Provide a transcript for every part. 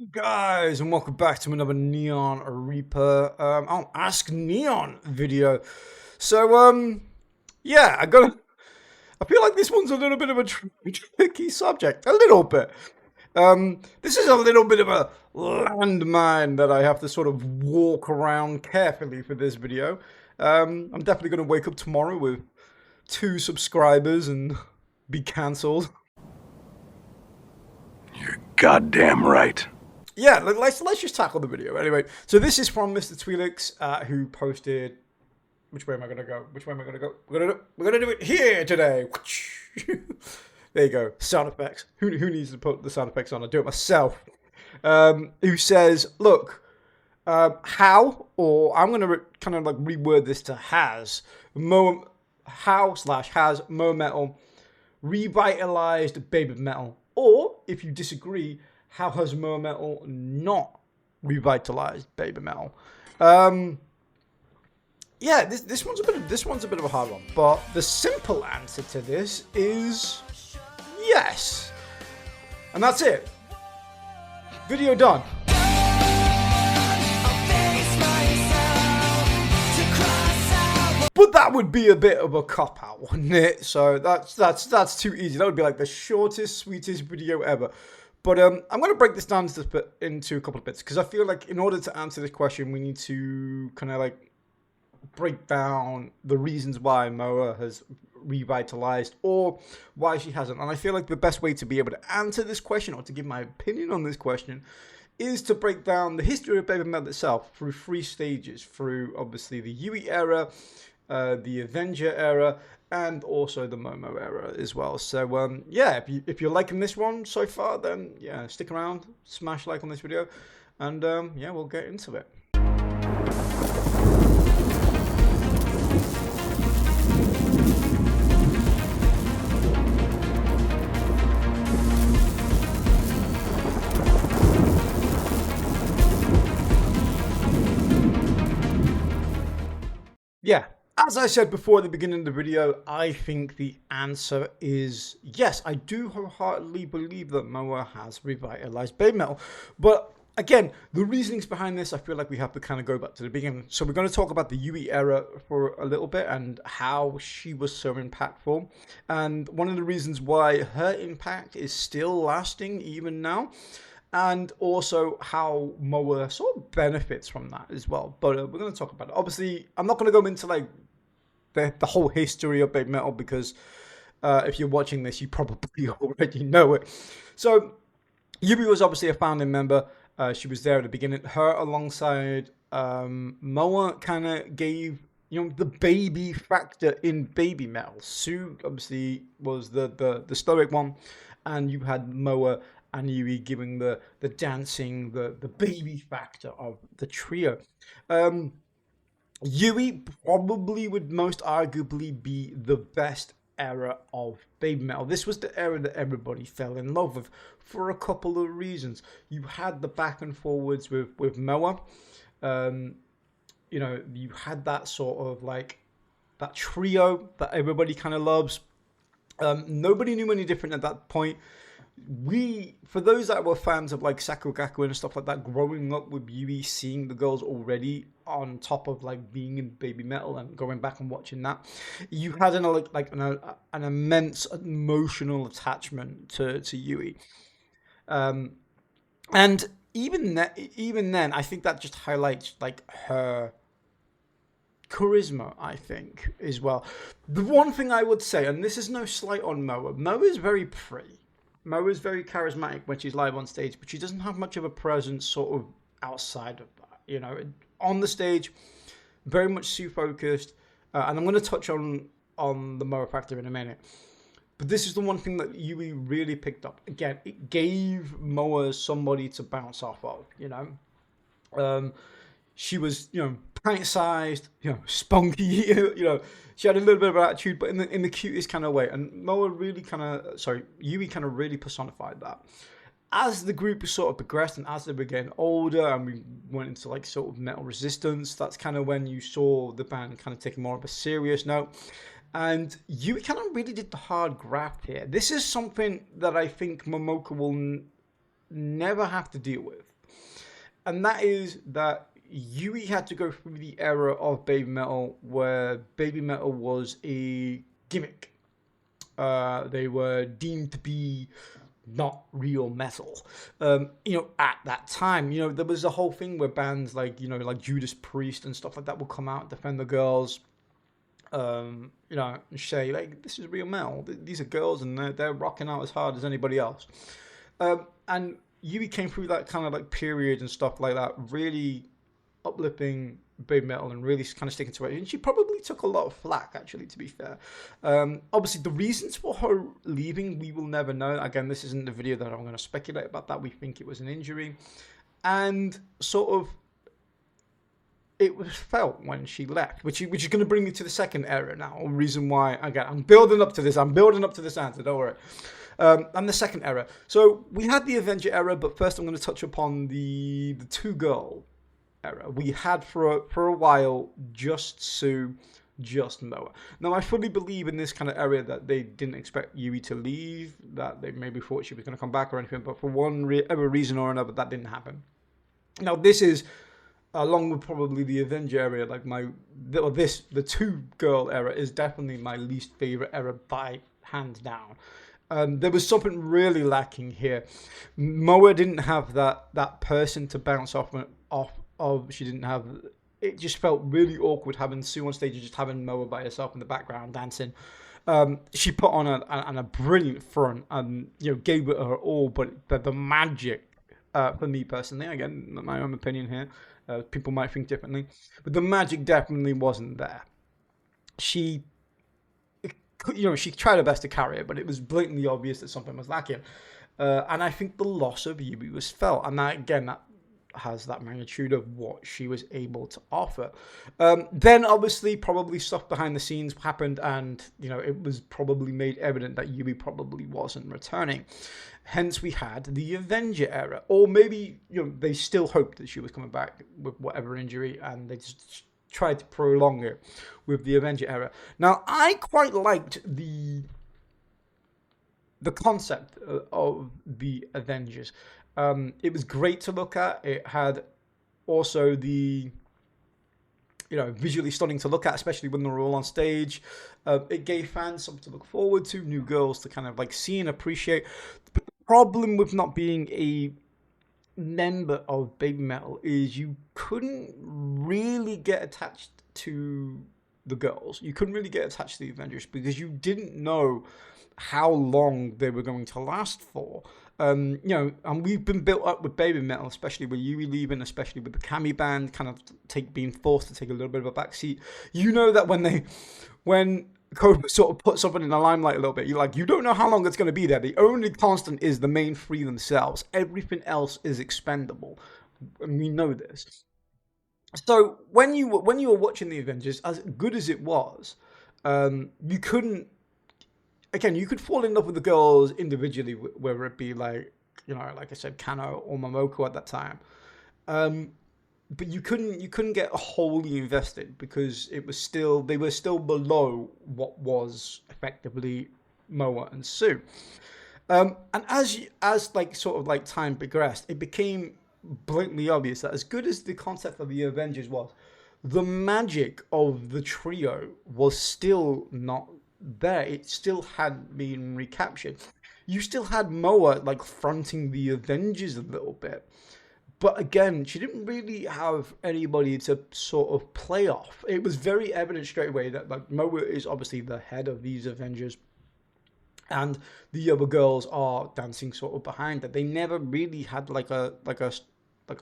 Guys, and welcome back to another Neon Reaper Ask Neon video. So yeah, I feel like this one's a little bit of a tricky subject, a little bit. This is a little bit of a landmine that I have to sort of walk around carefully for this video. I'm definitely going to wake up tomorrow with 2 subscribers and be cancelled. You're goddamn right. Yeah, let's just tackle the video anyway. So this is from Mr. Twelix, who posted. Which way am I gonna go? Which way am I gonna go? We're gonna do it here today. There you go. Sound effects. Who needs to put the sound effects on? I do it myself. Who says, look, how, or I'm gonna kind of like reword this to has has Momo-Metal revitalized BABYMETAL, or if you disagree, how has Momo-Metal not revitalized BABYMETAL? Yeah, this one's a bit of a hard one, but the simple answer to this is yes, and that's it. Video done. But that would be a bit of a cop-out, wouldn't it? So that's too easy. That would be like the shortest, sweetest video ever. But I'm going to break this down into a couple of bits, because I feel like in order to answer this question, we need to kind of like break down the reasons why Moa has revitalized or why she hasn't. And I feel like the best way to be able to answer this question, or to give my opinion on this question, is to break down the history of BABYMETAL itself through 3 stages, through obviously the Yui era, the Avenger era, and also the Momo era as well. So yeah, if you're liking this one so far, then yeah, stick around, smash like on this video, and yeah, we'll get into it. Yeah, as I said before at the beginning of the video, I think the answer is yes. I do wholeheartedly believe that Moa has revitalized BABYMETAL. But again, the reasonings behind this, I feel like we have to kind of go back to the beginning. So we're going to talk about the Yui era for a little bit and how she was so impactful. And one of the reasons why her impact is still lasting even now. And also how Moa sort of benefits from that as well. But we're going to talk about it. Obviously, I'm not going to go into like the whole history of BABYMETAL, because if you're watching this, you probably already know it. So Yui was obviously a founding member. She was there at the beginning. Her alongside Moa kind of gave, you know, the baby factor in BABYMETAL. Sue obviously was the stoic one, and you had Moa and Yui giving the dancing, the baby factor of the trio. Yui probably would most arguably be the best era of BABYMETAL. This was the era that everybody fell in love with for a couple of reasons. You had the back and forwards with Moa. You know, you had that sort of like that trio that everybody kind of loves. Nobody knew any different at that point. For those that were fans of like Sakugaku and stuff like that, growing up with Yui, seeing the girls already on top of like being in BABYMETAL and going back and watching that, you had an immense emotional attachment to Yui. And even then, I think that just highlights like her charisma, I think, as well. The one thing I would say, and this is no slight on Moa, Moa is very pretty. Moa is very charismatic when she's live on stage, but she doesn't have much of a presence sort of outside of that. You know, on the stage, very much Sue focused, and I'm going to touch on the Moa factor in a minute. But this is the one thing that Yui really picked up. Again, it gave Moa somebody to bounce off of. You know, she was, you know, pint-sized, you know, spunky, you know, she had a little bit of attitude, but in the cutest kind of way. And Yui kind of really personified that. As the group sort of progressed and as they were getting older and we went into like sort of Metal Resistance, that's kind of when you saw the band kind of taking more of a serious note. And Yui kind of really did the hard graft here. This is something that I think Momoka will never have to deal with. and that is that Yui had to go through the era of Baby Metal where Baby Metal was a gimmick. They were deemed to be not real metal. At that time, there was a whole thing where bands like Judas Priest and stuff like that would come out and defend the girls. And say like this is real metal. These are girls and they're rocking out as hard as anybody else. And Yui came through that kind of like period and stuff like that, really uplifting Baby Metal and really kind of sticking to it. And she probably took a lot of flack, actually, to be fair. Obviously, the reasons for her leaving, we will never know. Again, this isn't the video that I'm going to speculate about that. We think it was an injury. And sort of, it was felt when she left, which is going to bring me to the second era now. A reason why, again, I'm building up to this answer, don't worry. And the second era. So we had the Avenger era, but first I'm going to touch upon the two-girl era. We had for a while just Sue, just Noah. Now I fully believe in this kind of area that they didn't expect Yui to leave, that they maybe thought she was going to come back or anything, but for one reason or another that didn't happen. Now this is, along with probably the Avenger area, like the two-girl era is definitely my least favorite era by hands down. There was something really lacking here. Moa didn't have that person to bounce off of. She didn't have. It just felt really awkward having Sue on stage and just having Moa by herself in the background dancing. She put on a brilliant front and gave it her all, but the magic, for me personally, again my own opinion here, people might think differently, but the magic definitely wasn't there. She tried her best to carry it, but it was blatantly obvious that something was lacking. And I think the loss of Yui was felt. And that has that magnitude of what she was able to offer. Then, obviously, probably stuff behind the scenes happened, and, it was probably made evident that Yui probably wasn't returning. Hence, we had the Avenger era. Or maybe, they still hoped that she was coming back with whatever injury, and they just tried to prolong it with the Avenger era. Now, I quite liked the concept of the Avengers. It was great to look at. It had also the visually stunning to look at, especially when they were all on stage. It gave fans something to look forward to, new girls to kind of like see and appreciate. But the problem with not being a member of Baby Metal is you couldn't really get attached to the girls. You couldn't really get attached to the Avengers because you didn't know how long they were going to last for. And we've been built up with Baby Metal, especially with Yui leaving, especially with the Kami band kind of being forced to take a little bit of a backseat. That when Cobra sort of put something in the limelight a little bit, you don't know how long it's going to be there. The only constant is the main three themselves. Everything else is expendable, and we know this. So when you were watching the Avengers, as good as it was, you couldn't. Again, you could fall in love with the girls individually, whether it be like I said, Kano or Momoko at that time. But you couldn't get wholly invested because they were still below what was effectively Moa and Sue. And as time progressed, it became blatantly obvious that as good as the concept of the Avengers was, the magic of the trio was still not there. It still hadn't been recaptured. You still had Moa fronting the Avengers a little bit. But again, she didn't really have anybody to sort of play off. It was very evident straight away that Moa is obviously the head of these Avengers, and the other girls are dancing sort of behind her. They never really had like a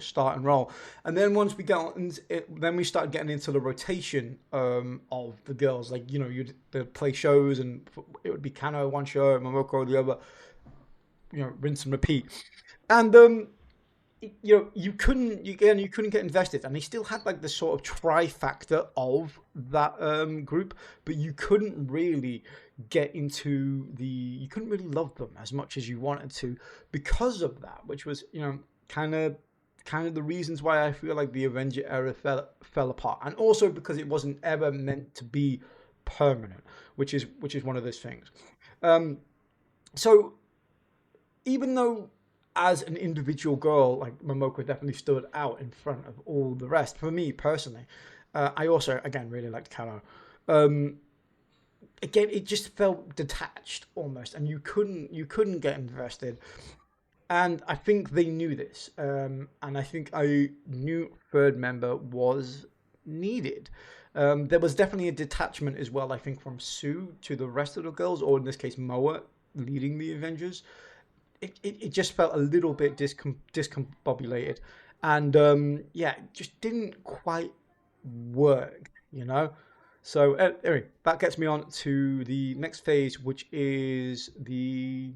start and roll. And then once we got then we started getting into the rotation of the girls. They'd play shows, and it would be Kano one show, Momoko the other. Rinse and repeat. And you couldn't get invested, and they still had this sort of trifactor of that group, but you couldn't really you couldn't really love them as much as you wanted to because of that, which was kind of the reasons why I feel like the Avenger era fell apart, and also because it wasn't ever meant to be permanent, which is one of those things. So even though as an individual girl, like Momoko definitely stood out in front of all the rest. For me personally, I also again really liked Kano. Again, it just felt detached almost, and you couldn't get invested. And I think they knew this, and I think a new third member was needed. There was definitely a detachment as well, I think, from Sue to the rest of the girls, or in this case, Moa leading the Avengers. It just felt a little bit discombobulated, and yeah, it just didn't quite work, you know. So anyway, that gets me on to the next phase, which is the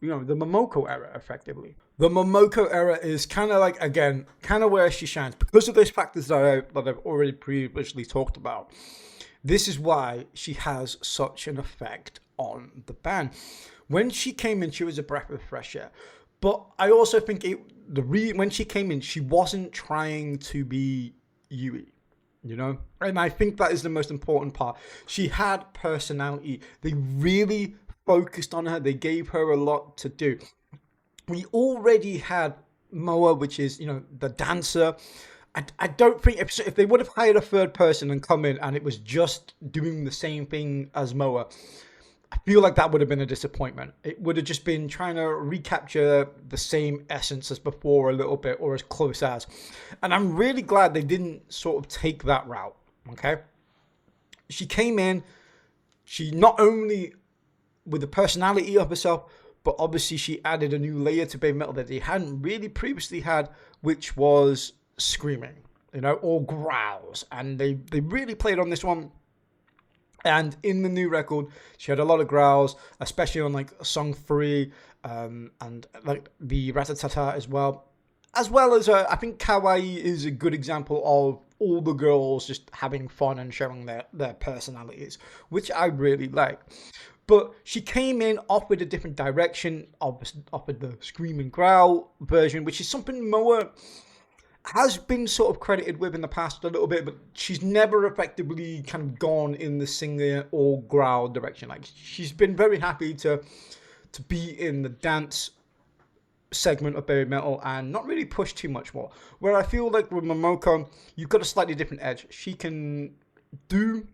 Momoko era, effectively. The Momoko era is kind of like, again, kind of where she shines because of those factors that I've already previously talked about. This is why she has such an effect on the band. When she came in, she was a breath of fresh air. But I also think when she came in, she wasn't trying to be Yui, you know? And I think that is the most important part. She had personality. They really focused on her. They gave her a lot to do. We already had Moa, which is, the dancer. I don't think if they would have hired a third person and come in and it was just doing the same thing as Moa, I feel like that would have been a disappointment. It would have just been trying to recapture the same essence as before a little bit, or as close as. And I'm really glad they didn't sort of take that route, okay? She came in, she not only with the personality of herself, but obviously she added a new layer to BABYMETAL that they hadn't really previously had, which was screaming, or growls. And they really played on this one. And in the new record, she had a lot of growls, especially on like song 3, and like the Ratatata as well. As well as, I think Kawaii is a good example of all the girls just having fun and showing their personalities, which I really like. But she came in, offered a different direction, offered the scream and growl version, which is something Moa has been sort of credited with in the past a little bit, but she's never effectively kind of gone in the singer or growl direction. Like, she's been very happy to be in the dance segment of BABYMETAL and not really push too much more. Where I feel like with Momoko, you've got a slightly different edge. She can do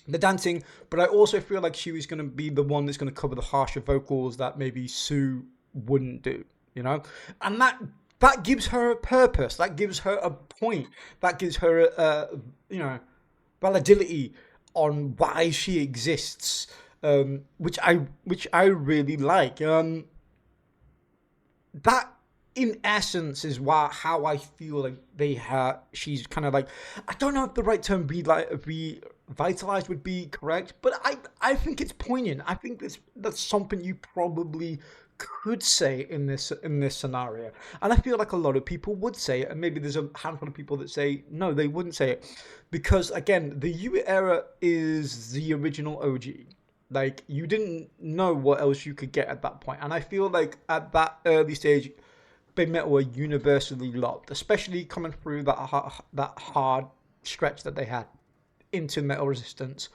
the dancing, but I also feel like she was going to be the one that's going to cover the harsher vocals that maybe Sue wouldn't do, and that gives her a purpose, that gives her a point, that gives her validity on why she exists, which I really like. That in essence is how I feel like she's kind of like, I don't know if the right term revitalized would be correct, but I think it's poignant. I think that's something you probably could say in this scenario, and I feel like a lot of people would say it, and maybe there's a handful of people that say no, they wouldn't say it, because again, the Yui era is the original OG. Like, you didn't know what else you could get at that point, and I feel like at that early stage, BABYMETAL were universally loved, especially coming through that hard stretch that they had into Metal Resistance.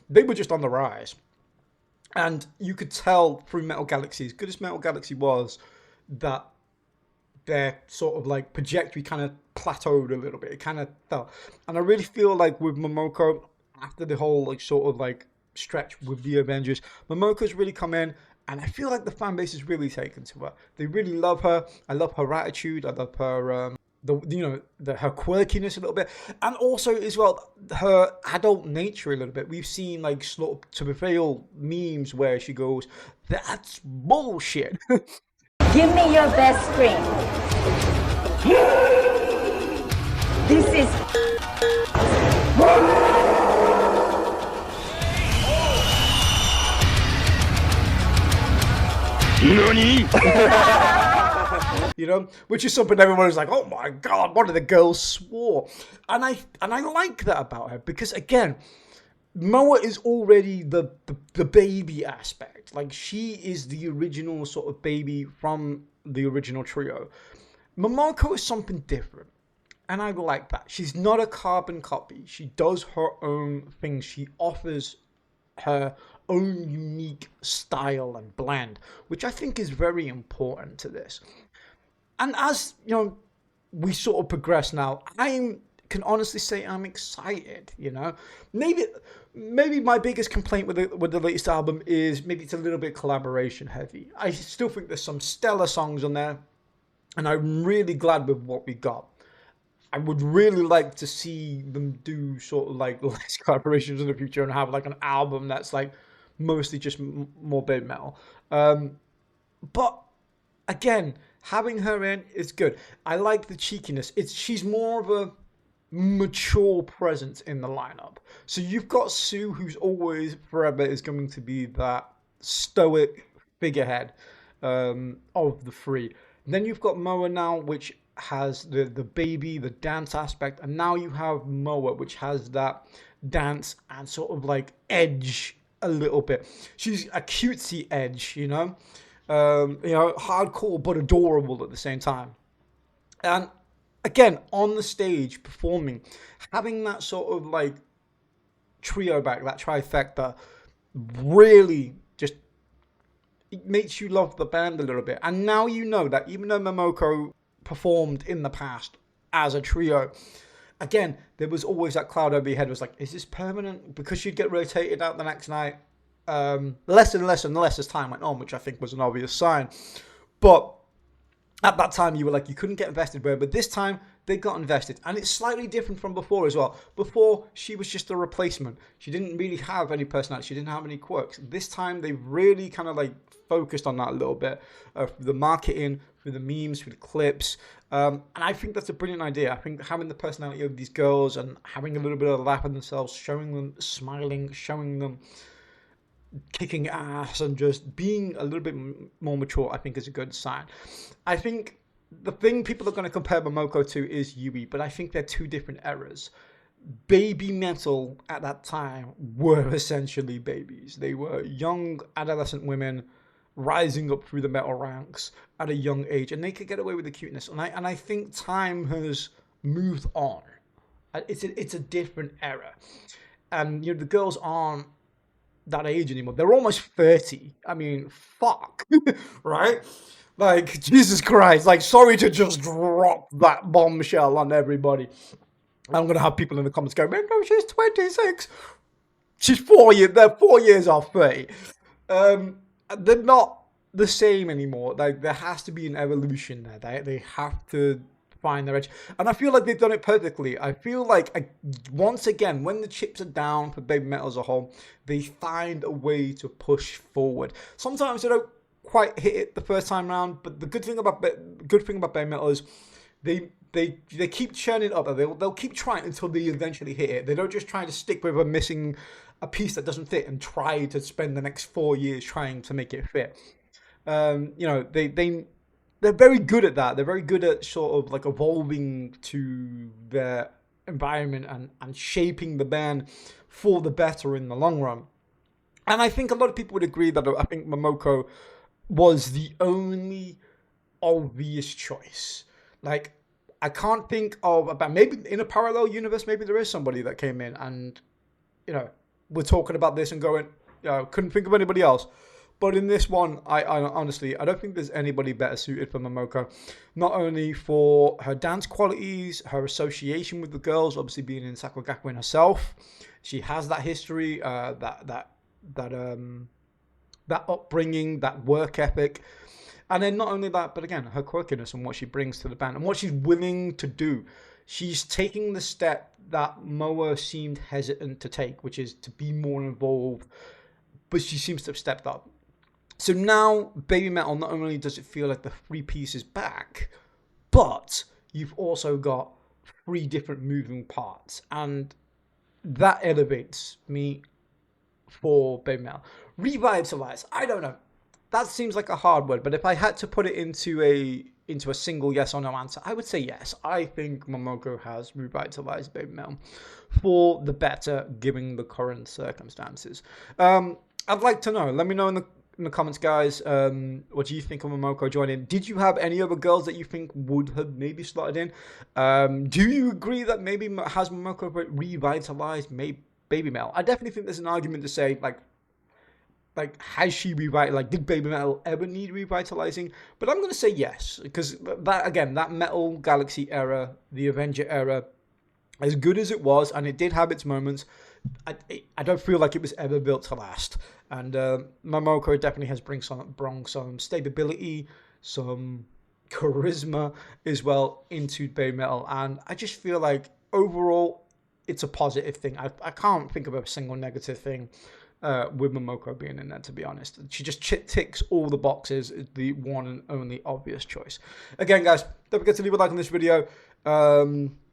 They were just on the rise. And you could tell through Metal Galaxy, as good as Metal Galaxy was, that their sort of like trajectory kind of plateaued a little bit. It kind of fell. And I really feel like with Momoko, after the whole like sort of like stretch with the Avengers, Momoko's really come in, and I feel like the fan base is really taken to her. They really love her. I love her attitude. I love her her quirkiness a little bit, and also as well her adult nature a little bit. We've seen like sort of to prevail memes where she goes, "That's bullshit." Give me your best scream. This is NANI?! Which is something everyone is like, oh my god, one of the girls swore. And I like that about her, because again, Moa is already the baby aspect. Like, she is the original sort of baby from the original trio. Momoko is something different, and I like that. She's not a carbon copy. She does her own thing. She offers her own unique style and blend, which I think is very important to this. And as you know, we sort of progress now. I can honestly say I'm excited. You know, maybe my biggest complaint with the latest album is maybe it's a little bit collaboration heavy. I still think there's some stellar songs on there, and I'm really glad with what we got. I would really like to see them do sort of like less collaborations in the future and have like an album that's like mostly just more baby metal. But again, having her in is good. I like the cheekiness. She's more of a mature presence in the lineup. So you've got Sue, who's always forever is going to be that stoic figurehead of the three. And then you've got Moa now, which has the baby, the dance aspect, and now you have Moa, which has that dance and sort of like edge a little bit. She's a cutesy edge, you know, hardcore but adorable at the same time. And again, on the stage performing, having that sort of like trio back, that trifecta, really just it makes you love the band a little bit. And now you know that even though Momoko performed in the past as a trio, again, there was always that cloud over your head. It was like, is this permanent? Because she'd get rotated out the next night. Less and less and less as time went on, which I think was an obvious sign. But at that time, you were like, you couldn't get invested with her. But this time, they got invested. And it's slightly different from before as well. Before, she was just a replacement. She didn't really have any personality. She didn't have any quirks. This time, they really kind of like focused on that a little bit. Through the marketing, through the memes, through the clips. And I think that's a brilliant idea. I think having the personality of these girls and having a little bit of a laugh at themselves, showing them smiling, showing them kicking ass and just being a little bit more mature, I think is a good sign. I think the thing people are going to compare Momoko to is Yui, but I think they're two different eras. Baby metal at that time were essentially babies. They were young adolescent women rising up through the metal ranks at a young age, and they could get away with the cuteness. And I think time has moved on. It's a different era, and you know the girls aren't that age anymore. They're almost 30. I mean, fuck, right? Like, Jesus Christ. Like, sorry to just drop that bombshell on everybody. I'm going to have people in the comments go, no, she's 26. She's 4 years. They're 4 years off 30. They're not the same anymore. Like, there has to be an evolution there. They have to find their edge. And I feel like they've done it perfectly. I feel like, once again, when the chips are down for baby metal as a whole, they find a way to push forward. Sometimes they don't quite hit it the first time round, but the good thing about baby metal is they keep churning it up. They'll keep trying until they eventually hit it. They don't just try to stick with a piece that doesn't fit and try to spend the next 4 years trying to make it fit. They're very good at that. They're very good at sort of like evolving to their environment and shaping the band for the better in the long run. And I think a lot of people would agree that I think Momoko was the only obvious choice. Like, I can't think of about, maybe in a parallel universe, maybe there is somebody that came in and, you know, we're talking about this and going, couldn't think of anybody else. But in this one, I honestly, I don't think there's anybody better suited for Momoko. Not only for her dance qualities, her association with the girls, obviously being in Sakura Gakuen herself. She has that history, that upbringing, that work ethic. And then not only that, but again, her quirkiness and what she brings to the band and what she's willing to do. She's taking the step that Moa seemed hesitant to take, which is to be more involved. But she seems to have stepped up. So now, baby metal, not only does it feel like the three pieces back, but you've also got three different moving parts. And that elevates me for baby metal. Revitalize, I don't know. That seems like a hard word, but if I had to put it into a single yes or no answer, I would say yes. I think Momoko has revitalized baby metal for the better, given the current circumstances. I'd like to know. Let me know in the comments, guys. What do you think of Momoko joining? Did you have any other girls that you think would have maybe slotted in? Do you agree that maybe has Momoko revitalized BABYMETAL. I definitely think there's an argument to say, like, has she revitalized? Like, did BABYMETAL ever need revitalizing? But I'm going to say yes, because that, again, that Metal Galaxy era, the Avenger era, as good as it was, and it did have its moments, I don't feel like it was ever built to last. And Momoko definitely has brought some stability, some charisma as well into BABYMETAL, and I just feel like overall it's a positive thing. I can't think of a single negative thing with Momoko being in there, to be honest. She just ticks all the boxes, the one and only obvious choice. Again, guys, don't forget to leave a like on this video.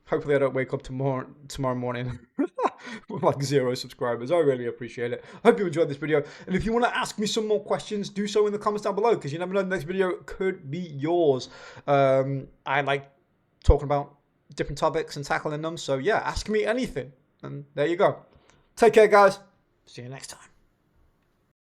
Hopefully I don't wake up tomorrow morning with like 0 subscribers. I really appreciate it. Hope you enjoyed this video. And if you want to ask me some more questions, do so in the comments down below, because you never know, the next video could be yours. I like talking about different topics and tackling them. So yeah, ask me anything. And there you go. Take care, guys. See you next time.